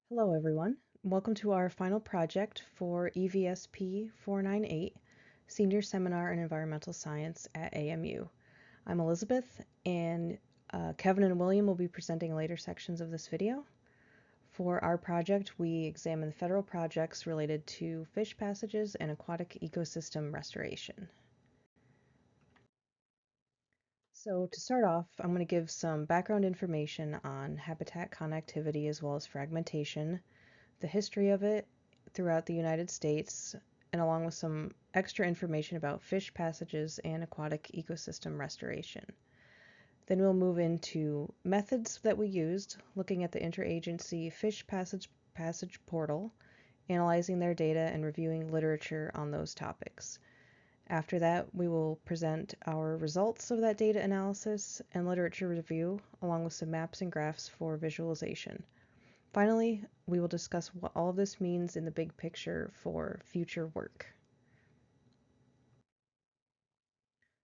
Hello everyone. Welcome to our final project for EVSP498, Senior Seminar in Environmental Science at AMU. I'm Elizabeth, and Kevin and William will be presenting later sections of this video. For our project, we examine federal projects related to fish passages and aquatic ecosystem restoration. So to start off, I'm going to give some background information on habitat connectivity as well as fragmentation, the history of it throughout the United States, and along with some extra information about fish passages and aquatic ecosystem restoration. Then we'll move into methods that we used, looking at the interagency fish passage portal, analyzing their data, and reviewing literature on those topics. After that, we will present our results of that data analysis and literature review, along with some maps and graphs for visualization. Finally, we will discuss what all of this means in the big picture for future work.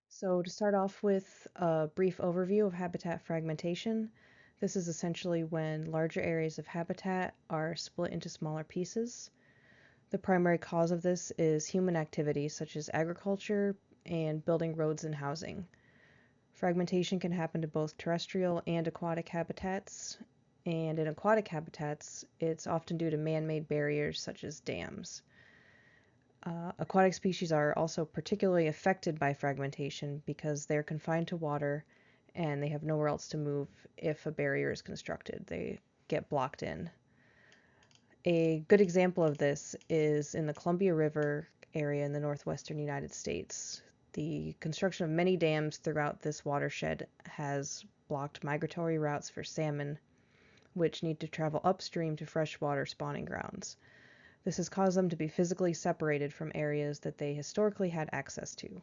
So to start off with a brief overview of habitat fragmentation, this is essentially when larger areas of habitat are split into smaller pieces. The primary cause of this is human activity such as agriculture and building roads and housing. Fragmentation can happen to both terrestrial and aquatic habitats, and in aquatic habitats, it's often due to man-made barriers such as dams. Aquatic species are also particularly affected by fragmentation because they're confined to water and they have nowhere else to move if a barrier is constructed. They get blocked in. A good example of this is in the Columbia River area in the northwestern United States. The construction of many dams throughout this watershed has blocked migratory routes for salmon, which need to travel upstream to freshwater spawning grounds. This has caused them to be physically separated from areas that they historically had access to.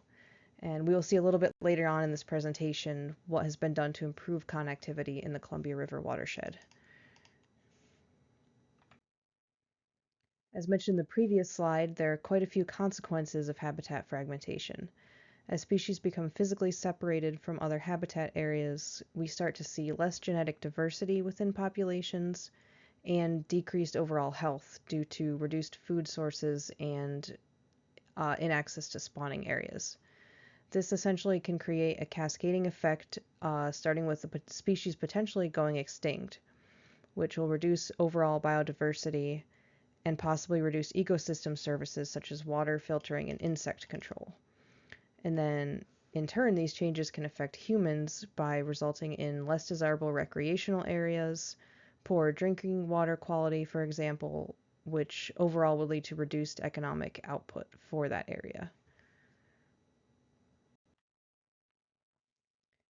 And we will see a little bit later on in this presentation what has been done to improve connectivity in the Columbia River watershed. As mentioned in the previous slide, there are quite a few consequences of habitat fragmentation. As species become physically separated from other habitat areas, we start to see less genetic diversity within populations and decreased overall health due to reduced food sources and inaccess to spawning areas. This essentially can create a cascading effect, starting with the species potentially going extinct, which will reduce overall biodiversity and possibly reduce ecosystem services such as water filtering and insect control. And then, in turn, these changes can affect humans by resulting in less desirable recreational areas, poor drinking water quality, for example, which overall will lead to reduced economic output for that area.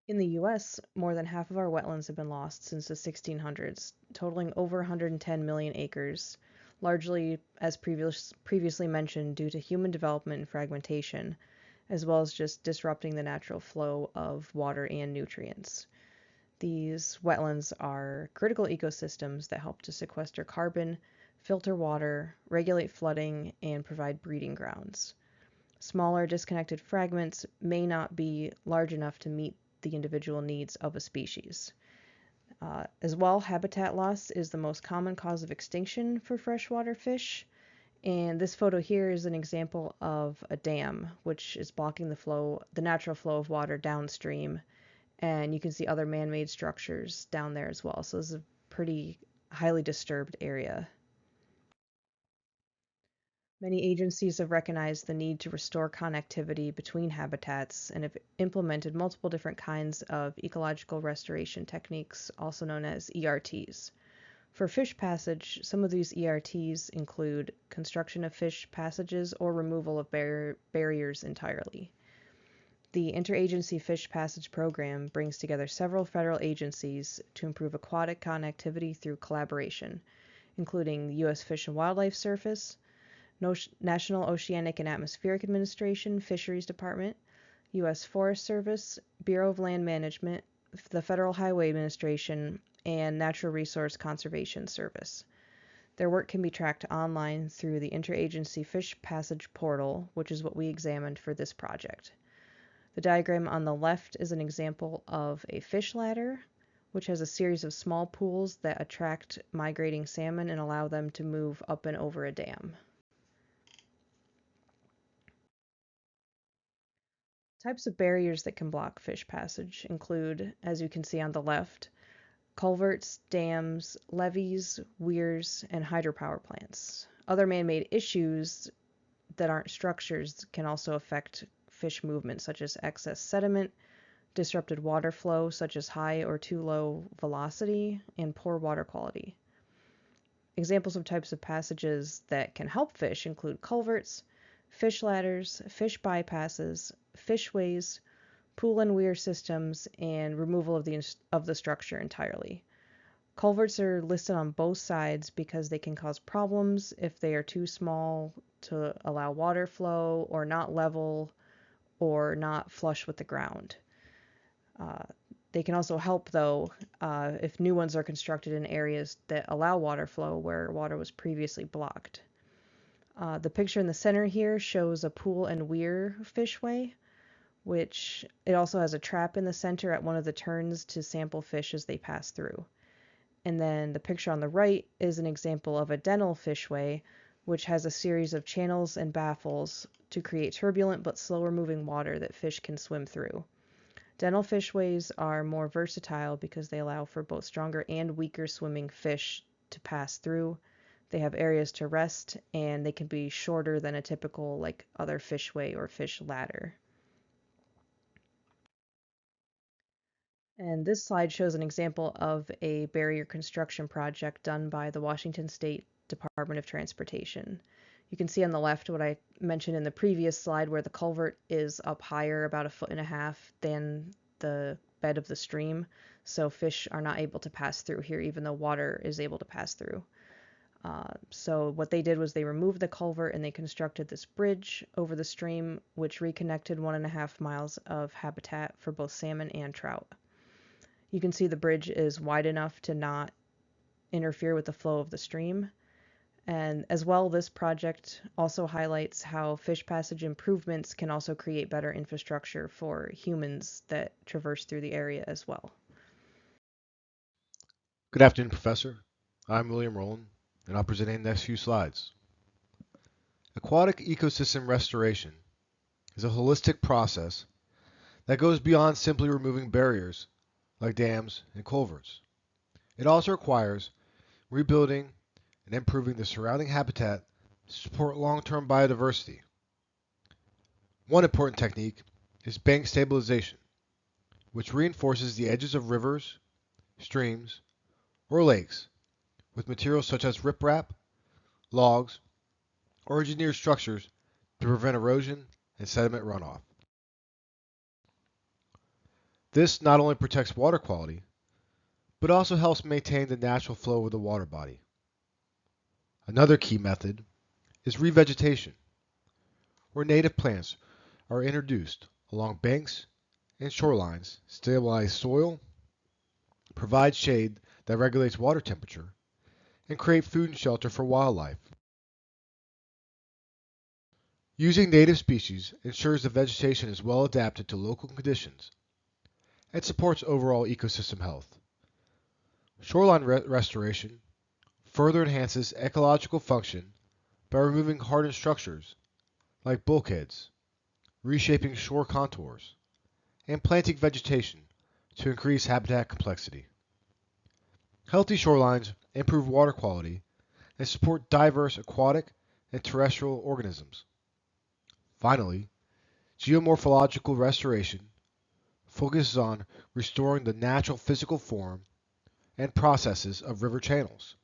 In the US, more than half of our wetlands have been lost since the 1600s, totaling over 110 million acres, largely, as previously mentioned, due to human development and fragmentation, as well as just disrupting the natural flow of water and nutrients. These wetlands are critical ecosystems that help to sequester carbon, filter water, regulate flooding, and provide breeding grounds. Smaller, disconnected fragments may not be large enough to meet the individual needs of a species. As well, habitat loss is the most common cause of extinction for freshwater fish, and this photo here is an example of a dam, which is blocking the natural flow of water downstream, and you can see other man-made structures down there as well. So this is a pretty highly disturbed area. Many agencies have recognized the need to restore connectivity between habitats and have implemented multiple different kinds of ecological restoration techniques, also known as ERTs. For fish passage, some of these ERTs include construction of fish passages or removal of barriers entirely. The Interagency Fish Passage Program brings together several federal agencies to improve aquatic connectivity through collaboration, including the U.S. Fish and Wildlife Service, National Oceanic and Atmospheric Administration, Fisheries Department, U.S. Forest Service, Bureau of Land Management, the Federal Highway Administration, and Natural Resource Conservation Service. Their work can be tracked online through the Interagency Fish Passage portal, which is what we examined for this project. The diagram on the left is an example of a fish ladder, which has a series of small pools that attract migrating salmon and allow them to move up and over a dam. Types of barriers that can block fish passage include, as you can see on the left, culverts, dams, levees, weirs, and hydropower plants. Other man-made issues that aren't structures can also affect fish movement, such as excess sediment, disrupted water flow, such as high or too low velocity, and poor water quality. Examples of types of passages that can help fish include culverts, fish ladders, fish bypasses, fishways, pool and weir systems, and removal of the structure entirely. Culverts are listed on both sides because they can cause problems if they are too small to allow water flow, or not level, or not flush with the ground. They can also help, though, if new ones are constructed in areas that allow water flow where water was previously blocked. The picture in the center here shows a pool and weir fishway, which it also has a trap in the center at one of the turns to sample fish as they pass through. And then the picture on the right is an example of a dental fishway, which has a series of channels and baffles to create turbulent but slower moving water that fish can swim through. Dental fishways are more versatile because they allow for both stronger and weaker swimming fish to pass through. They have areas to rest, and they can be shorter than a typical other fishway or fish ladder. And this slide shows an example of a barrier construction project done by the Washington State Department of Transportation. You can see on the left what I mentioned in the previous slide, where the culvert is up higher, about 1.5 feet than the bed of the stream, so fish are not able to pass through here even though water is able to pass through. So what they did was they removed the culvert and they constructed this bridge over the stream, which reconnected 1.5 miles of habitat for both salmon and trout. You can see the bridge is wide enough to not interfere with the flow of the stream. And as well, this project also highlights how fish passage improvements can also create better infrastructure for humans that traverse through the area as well. Good afternoon, Professor. I'm William Rowland, and I'll present in the next few slides. Aquatic ecosystem restoration is a holistic process that goes beyond simply removing barriers like dams and culverts. It also requires rebuilding and improving the surrounding habitat to support long-term biodiversity. One important technique is bank stabilization, which reinforces the edges of rivers, streams, or lakes with materials such as riprap, logs, or engineered structures to prevent erosion and sediment runoff. This not only protects water quality, but also helps maintain the natural flow of the water body. Another key method is revegetation, where native plants are introduced along banks and shorelines, stabilize soil, provide shade that regulates water temperature, and create food and shelter for wildlife. Using native species ensures the vegetation is well adapted to local conditions and supports overall ecosystem health. Shoreline restoration further enhances ecological function by removing hardened structures like bulkheads, reshaping shore contours, and planting vegetation to increase habitat complexity. Healthy shorelines improve water quality and support diverse aquatic and terrestrial organisms. Finally, geomorphological restoration focuses on restoring the natural physical form and processes of river channels,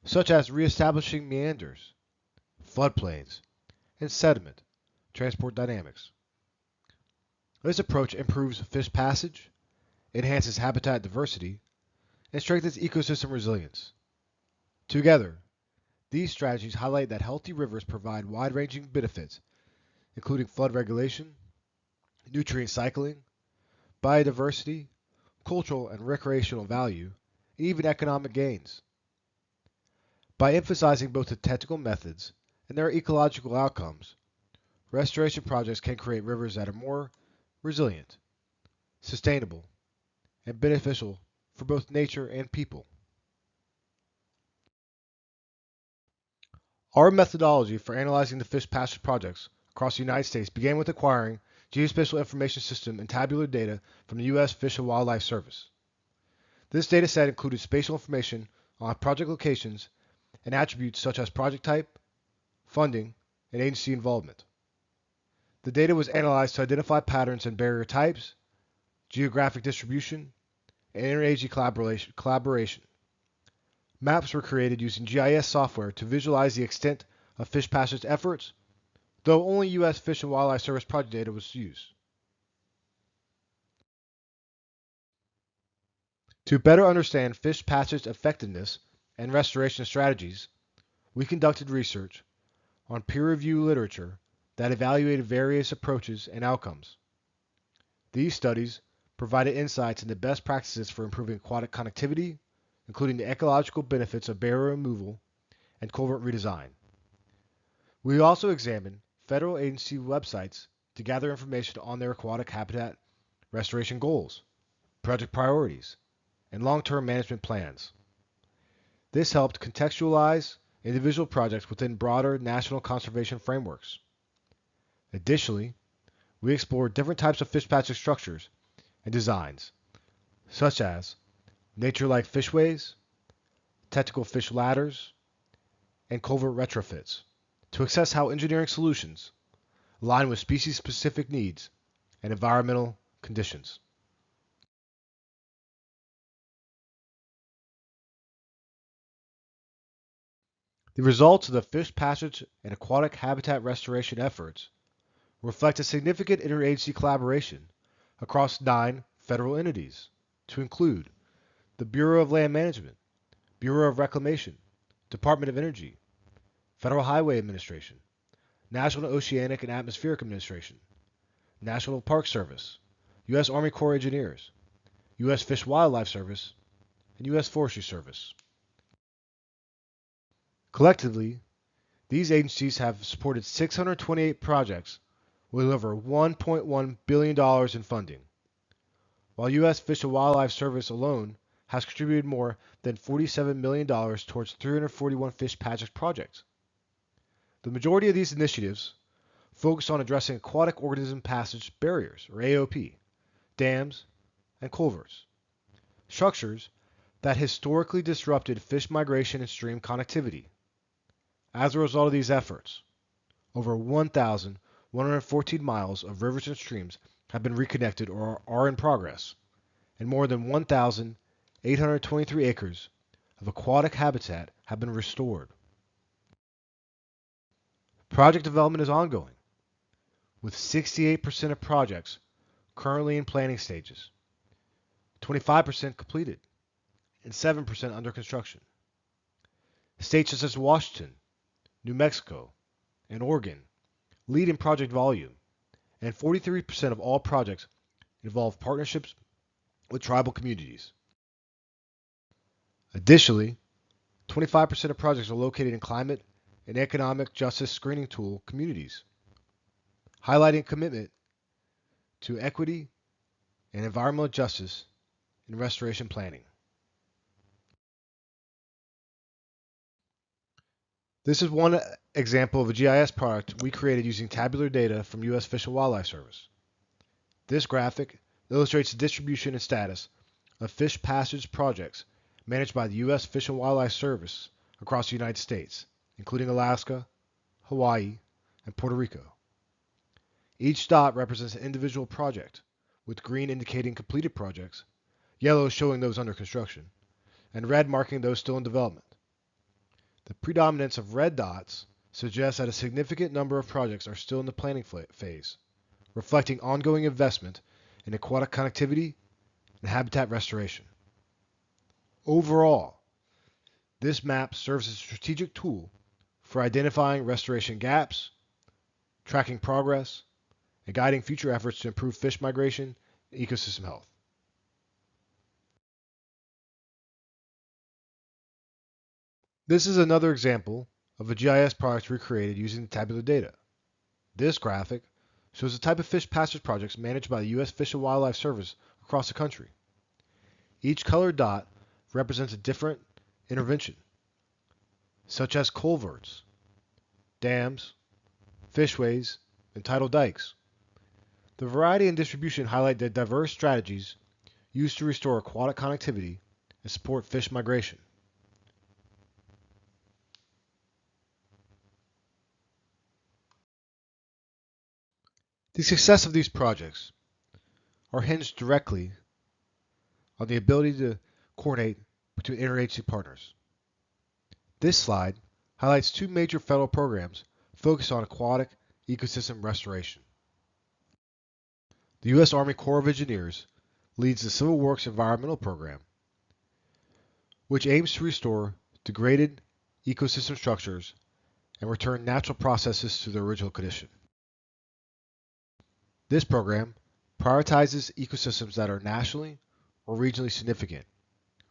such as reestablishing meanders, floodplains, and sediment transport dynamics. This approach improves fish passage, enhances habitat diversity, and strengthens ecosystem resilience. Together, these strategies highlight that healthy rivers provide wide-ranging benefits, including flood regulation, nutrient cycling, biodiversity, cultural and recreational value, and even economic gains. By emphasizing both the technical methods and their ecological outcomes, restoration projects can create rivers that are more resilient, sustainable, and beneficial for both nature and people. Our methodology for analyzing the fish passage projects across the United States began with acquiring geospatial information system and tabular data from the U.S. Fish and Wildlife Service. This data set included spatial information on project locations and attributes such as project type, funding, and agency involvement. The data was analyzed to identify patterns in barrier types, geographic distribution, and interagency collaboration. Maps were created using GIS software to visualize the extent of fish passage efforts, though only U.S. Fish and Wildlife Service project data was used. To better understand fish passage effectiveness and restoration strategies, we conducted research on peer-reviewed literature that evaluated various approaches and outcomes. These studies provided insights into best practices for improving aquatic connectivity, including the ecological benefits of barrier removal and culvert redesign. We also examined federal agency websites to gather information on their aquatic habitat restoration goals, project priorities, and long-term management plans. This helped contextualize individual projects within broader national conservation frameworks. Additionally, we explored different types of fish passage structures and designs, such as nature-like fishways, technical fish ladders, and culvert retrofits, to assess how engineering solutions align with species-specific needs and environmental conditions. The results of the fish passage and aquatic habitat restoration efforts reflect a significant interagency collaboration across 9 federal entities, to include the Bureau of Land Management, Bureau of Reclamation, Department of Energy, Federal Highway Administration, National Oceanic and Atmospheric Administration, National Park Service, U.S. Army Corps of Engineers, U.S. Fish and Wildlife Service, and U.S. Forestry Service. Collectively, these agencies have supported 628 projects with over $1.1 billion in funding, while U.S. Fish and Wildlife Service alone has contributed more than $47 million towards 341 fish passage projects. The majority of these initiatives focus on addressing aquatic organism passage barriers, or AOP, dams, and culverts, structures that historically disrupted fish migration and stream connectivity. As a result of these efforts, over 1,114 miles of rivers and streams have been reconnected or are in progress, and more than 1,823 acres of aquatic habitat have been restored. Project development is ongoing, with 68% of projects currently in planning stages, 25% completed, and 7% under construction. States such as Washington, New Mexico, and Oregon lead in project volume, and 43% of all projects involve partnerships with tribal communities. Additionally, 25% of projects are located in climate and economic justice screening tool communities, highlighting commitment to equity and environmental justice in restoration planning. This is one example of a GIS product we created using tabular data from U.S. Fish and Wildlife Service. This graphic illustrates the distribution and status of fish passage projects managed by the U.S. Fish and Wildlife Service across the United States, including Alaska, Hawaii, and Puerto Rico. Each dot represents an individual project, with green indicating completed projects, yellow showing those under construction, and red marking those still in development. The predominance of red dots suggests that a significant number of projects are still in the planning phase, reflecting ongoing investment in aquatic connectivity and habitat restoration. Overall, this map serves as a strategic tool for identifying restoration gaps, tracking progress, and guiding future efforts to improve fish migration and ecosystem health. This is another example of a GIS product we created using tabular data. This graphic shows the type of fish passage projects managed by the U.S. Fish and Wildlife Service across the country. Each colored dot represents a different intervention, such as culverts, dams, fishways, and tidal dikes. The variety and distribution highlight the diverse strategies used to restore aquatic connectivity and support fish migration. The success of these projects are hinged directly on the ability to coordinate between interagency partners. This slide highlights two major federal programs focused on aquatic ecosystem restoration. The U.S. Army Corps of Engineers leads the Civil Works Environmental Program, which aims to restore degraded ecosystem structures and return natural processes to their original condition. This program prioritizes ecosystems that are nationally or regionally significant,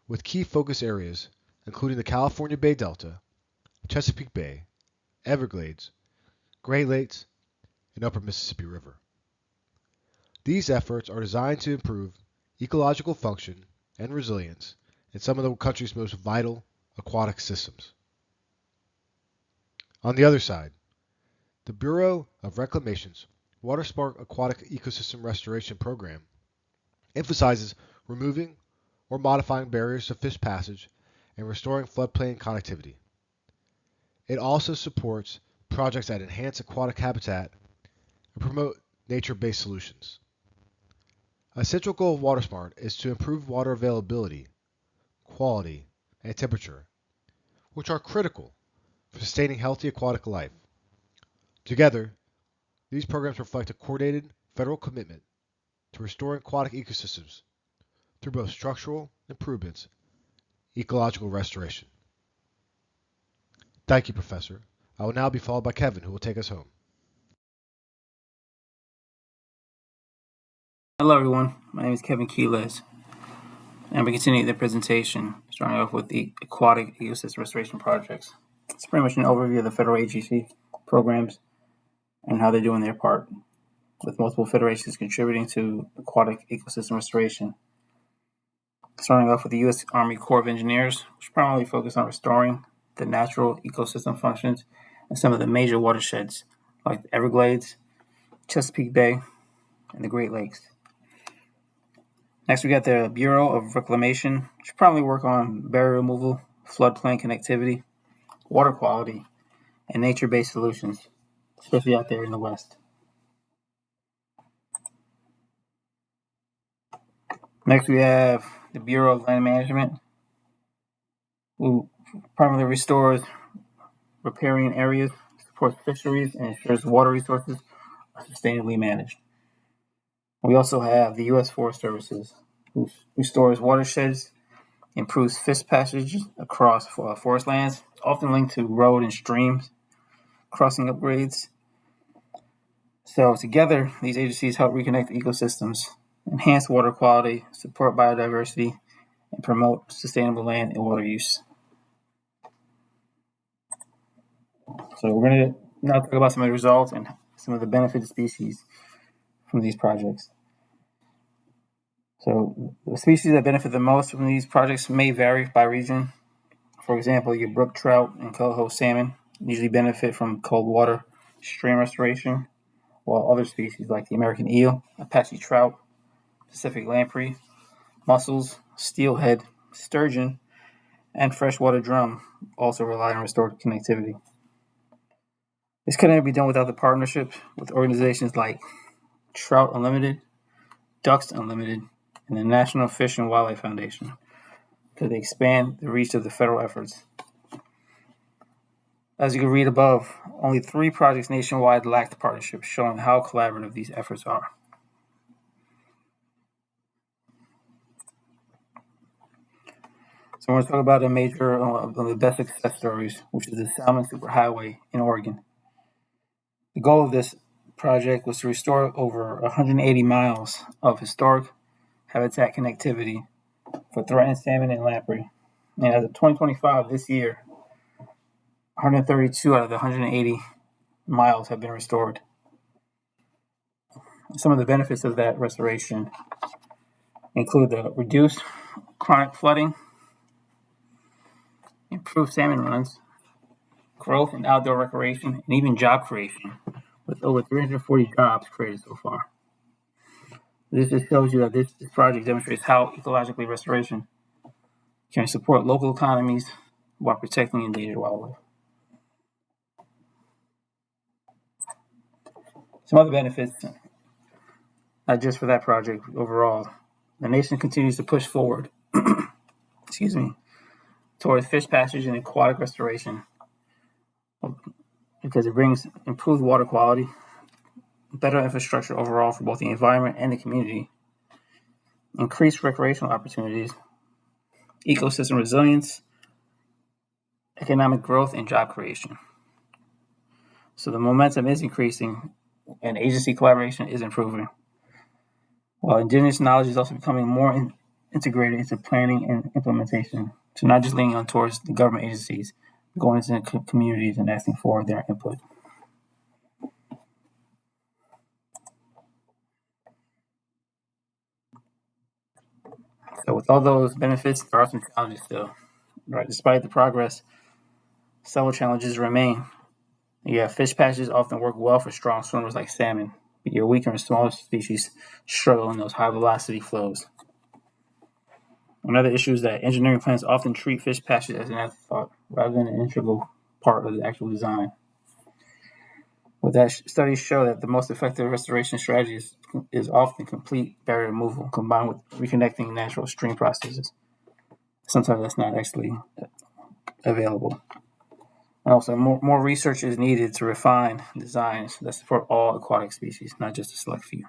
with key focus areas including the California Bay Delta, Chesapeake Bay, Everglades, Great Lakes, and Upper Mississippi River. These efforts are designed to improve ecological function and resilience in some of the country's most vital aquatic systems. On the other side, the Bureau of Reclamation's WaterSpark Aquatic Ecosystem Restoration Program emphasizes removing or modifying barriers to fish passage and restoring floodplain connectivity. It also supports projects that enhance aquatic habitat and promote nature-based solutions. A central goal of WaterSmart is to improve water availability, quality, and temperature, which are critical for sustaining healthy aquatic life. Together, these programs reflect a coordinated federal commitment to restoring aquatic ecosystems through both structural improvements and ecological restoration. Thank you, Professor. I will now be followed by Kevin, who will take us home. Hello everyone, my name is Kevin Keeles, and we continue the presentation, starting off with the Aquatic Ecosystem Restoration Projects. It's pretty much an overview of the federal agency programs and how they're doing their part, with multiple federations contributing to aquatic ecosystem restoration. Starting off with the U.S. Army Corps of Engineers, which primarily focus on restoring the natural ecosystem functions in some of the major watersheds, like the Everglades, Chesapeake Bay, and the Great Lakes. Next, we got the Bureau of Reclamation, which probably work on barrier removal, floodplain connectivity, water quality, and nature-based solutions, especially out there in the West. Next, we have the Bureau of Land Management, who primarily restores riparian areas, supports fisheries, and ensures water resources are sustainably managed. We also have the U.S. Forest Services, who restores watersheds, improves fish passage across forest lands, often linked to road and streams, crossing upgrades. So together, these agencies help reconnect ecosystems, enhance water quality, support biodiversity, and promote sustainable land and water use. So we're going to now talk about some of the results and some of the benefits of species from these projects. So the species that benefit the most from these projects may vary by region. For example, your brook trout and coho salmon usually benefit from cold water stream restoration, while other species like the American eel, Apache trout, Pacific lamprey, mussels, steelhead, sturgeon, and freshwater drum also rely on restored connectivity. This couldn't be done without the partnership with organizations like Trout Unlimited, Ducks Unlimited, and the National Fish and Wildlife Foundation, to expand the reach of the federal efforts. As you can read above, only 3 projects nationwide lacked partnership, showing how collaborative these efforts are. So we're going to talk about a major, one of the best success stories, which is the Salmon Superhighway in Oregon. The goal of this project was to restore over 180 miles of historic habitat connectivity for threatened salmon and lamprey. And as of 2025, this year, 132 out of the 180 miles have been restored. Some of the benefits of that restoration include the reduced chronic flooding, improved salmon runs, growth in outdoor recreation, and even job creation, with over 340 jobs created so far. This just shows you that this project demonstrates how ecologically restoration can support local economies while protecting endangered wildlife. Some other benefits, not just for that project, overall, the nation continues to push forward towards fish passage and aquatic restoration because it brings improved water quality, better infrastructure overall for both the environment and the community, increased recreational opportunities, ecosystem resilience, economic growth, and job creation. So the momentum is increasing and agency collaboration is improving, while indigenous knowledge is also becoming more integrated into planning and implementation. So not just leaning on towards the government agencies, going into communities and asking for their input. So with all those benefits, there are some challenges still. Right, despite the progress, several challenges remain. You have fish patches often work well for strong swimmers like salmon, but your weaker and smaller species struggle in those high velocity flows. Another issue is that engineering plans often treat fish patches as an afterthought rather than an integral part of the actual design. With that, studies show that the most effective restoration strategy is often complete barrier removal combined with reconnecting natural stream processes. Sometimes that's not actually available. And also, more research is needed to refine designs that support all aquatic species, not just a select few.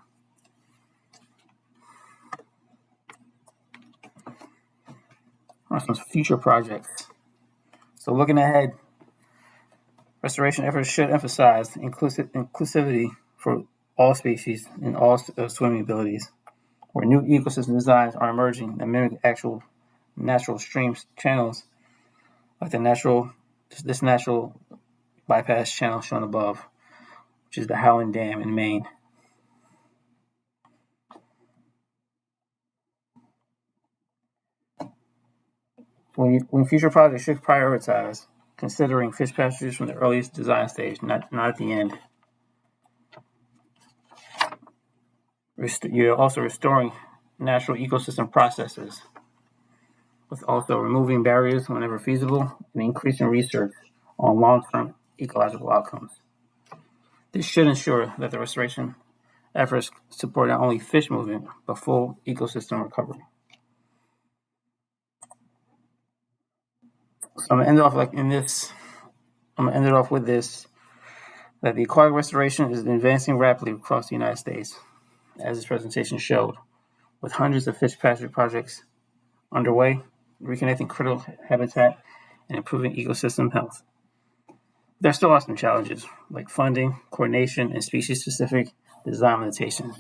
Some future projects. So looking ahead, restoration efforts should emphasize inclusivity for all species and all swimming abilities, where new ecosystem designs are emerging that mimic actual natural stream channels, like this natural bypass channel shown above, which is the Howland Dam in Maine. When future projects should prioritize considering fish passages from the earliest design stage, not at the end. You're also restoring natural ecosystem processes, with also removing barriers whenever feasible and increasing research on long-term ecological outcomes. This should ensure that the restoration efforts support not only fish movement, but full ecosystem recovery. So I'm gonna end it off with this, that the aquatic restoration is advancing rapidly across the United States, as this presentation showed, with hundreds of fish pasture projects underway, reconnecting critical habitat and improving ecosystem health. There still are some challenges, like funding, coordination, and species-specific design limitations.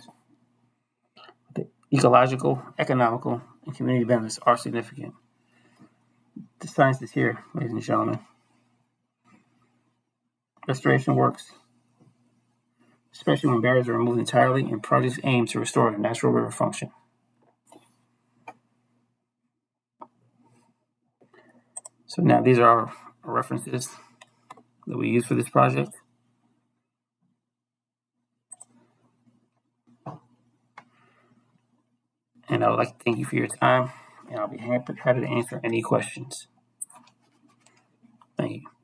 The ecological, economical, and community benefits are significant. The science is here, ladies and gentlemen. Restoration works, especially when barriers are removed entirely and projects aim to restore a natural river function. So now these are our references that we use for this project. And I would like to thank you for your time, and I'll be happy to answer any questions. Thank you.